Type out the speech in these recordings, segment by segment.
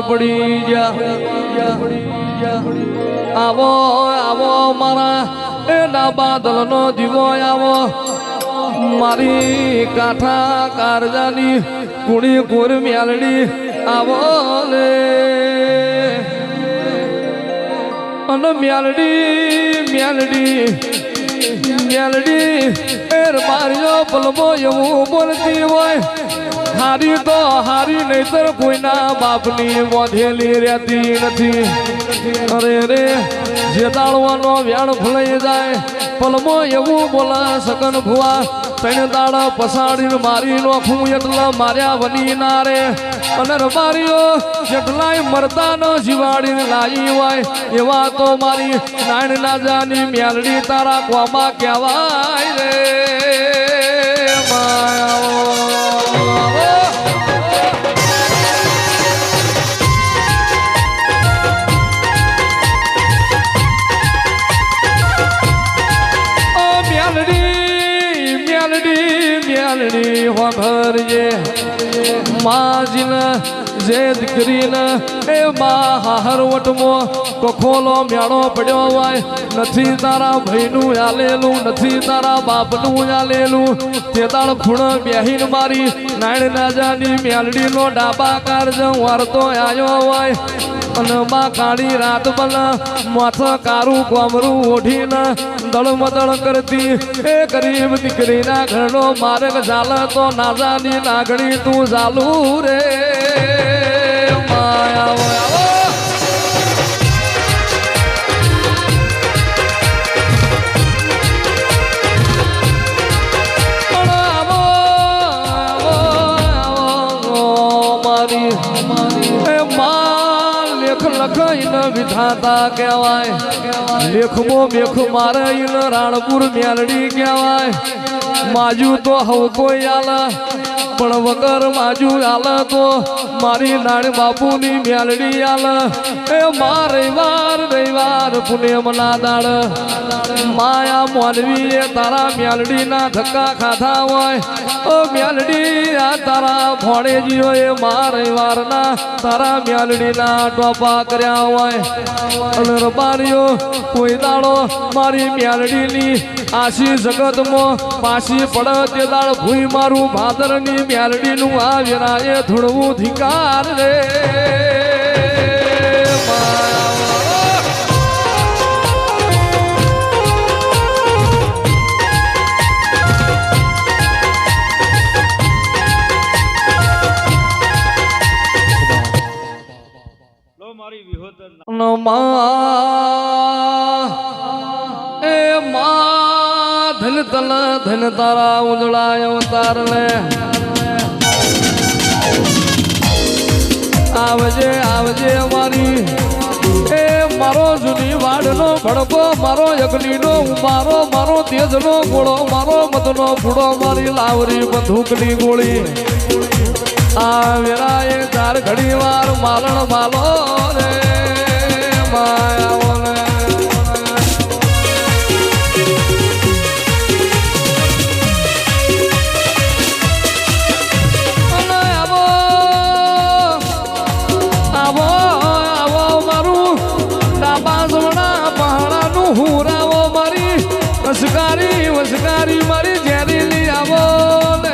પડી ગયા આવો આવો મારા એના બાદલનો દીવો આવો મારી કાંઠા કારજાની કુણી કુર મ્યાલડી આવો લે અને મ્યાલડી એર માર્યો પલમો એવું બોલતી હોય હારી તો હારી નહીતર કોઈના બાપની મોઢેલી રહેતી નથી અરે રે જે દાળવાનો વ્યાણ ફૂલાઈ જાય પલમો એવું બોલા સગન ભુવા ત્રણ દાડા પસાડીને મારી નોખું એટલા માર્યા વની ના રે અને રબારીઓ જેટલાય મરતા ન જીવાડીને લાવી હોય એવા તો મારી નાણ ના જાની મ્યાલડી તારા કોમાં કહેવાય રે મ્યાલડી વઘરજે માજીને જે દીકરીને એ માં હાહરવટમો કોખોલો મ્યાળો પડ્યો હોય નથી તારા ભાઈનું આલેલું નથી તારા બાપનું આલેલું તે તાળ ખૂણ બેહીન મારી નાણ નાજાની મ્યાલડીનો ડાબા કારજ વારતો આવ્યો હોય અને માં કાળી રાત બના માથા કારું કોમરું ઓઢીને દળમદળ કરતી એ ગરીબ દીકરીના ઘરનો માર્ગ ઝાલ તો નાજાની નાગણી તું ઝાલુ રે માયા લખાઈને વિધાતા કહેવાય લેખમો મેખ મારે રાણપુર મ્યાલડી કહેવાય માજુ તો હવ કોઈ આલા પણ વગર માજુ આલે તો મારી નાણ બાપુની મ્યાલડી આલે એ મા રવિવાર પુણ્યમના દાડ માયા મોનવીએ તારા મ્યાલડીના ધક્કા ખાધા હોય ઓ મ્યાલડી આ તારા ભોણેજીઓ એ મા રવિવારના તારા મ્યાલડીના ટોપા કર્યા હોય અને રબારીઓ કોઈ દાડો મારી મ્યાલડીની આશી જગતમાં પાછી પડે તે દાડ ભૂઈ મારું ભાદરની મ્યાલડીનું આ વિરાએ ધૂળવું ધિકાર રે ધન તારા ઉજળાય અવતાર લે આવજે આવજે મારી એ મારો જૂની વાડનો ભડકો મારો યગલીનો ઉમારો મારો તેજનો ગોળો મારો મધનો ફૂડો મારી લાવરી બંદૂકની ગોળી આ વેરાએ ચાર ઘડી વાર માલણ માલો રે માયા વસકારી મારી ઝેરીલી આવો ને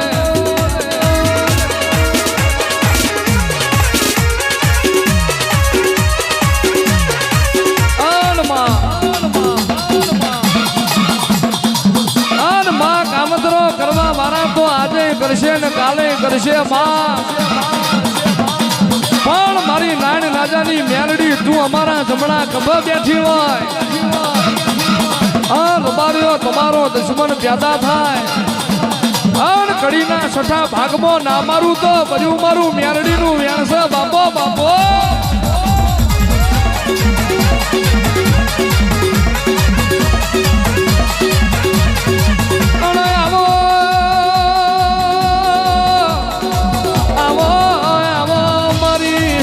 કામતરો કરવા વાળા તો આજે કરશે ને કાલે કરશે માં પણ મારી નાણ રાજાની મ્યાલડી તું અમારા જમણા ખભા બેઠી હોય રબારીઓ તમારો દુશ્મન પેદા થાય અન કડીના છઠ્ઠા ભાગમાં ના મારું તો બધું મારું મ્યાલડીનું વેણ છે બાપો બાપો આવો આવો આવો મારી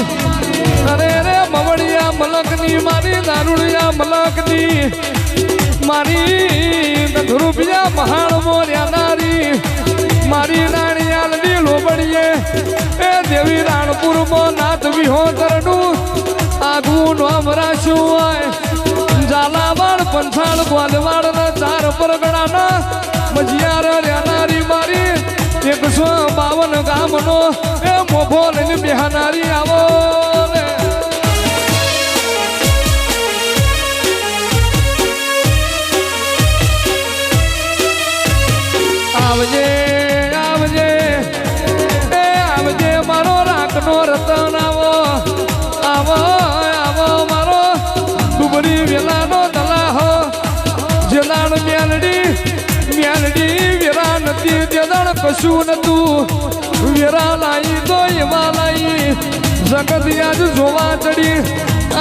અરે રે મવડિયા મલકની મારી દારૂડિયા મલકની મારી રૂપિયા મહાણ મોર્યા નારી મારી નાણી આલની લોબડીએ એ દેવી રાણપુરમાં નાથ વિહોતરનું આગવું નામ રાખ્યું હોય ઝાલાવાડ પંથાળ ગોંદવાડના 4 પરગણાના મજિયાર રહેનારી મારી 152 ગામનો એ મોભો લઈને બેહાનારી આવો ને આવજે આવજે એ આવજે મારો રાખનો રતન આવો આવો આવો મારો ડુબરી વેલાનો દલાહો જેલાણ મ્યાલડી વેરા નથી જેદાણ કશું નતું વેરા લાઈ તો એમાં લાઈ જગત યાદ જોવા ચડી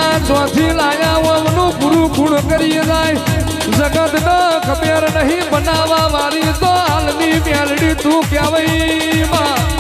આ ચોથી લાયા ઓમનું પૂરું ખૂણ કરી જાય જગત ન ખબર નહીં બનાવવા વાળી તો હાલની મ્યાલડી તું કહેવાય માં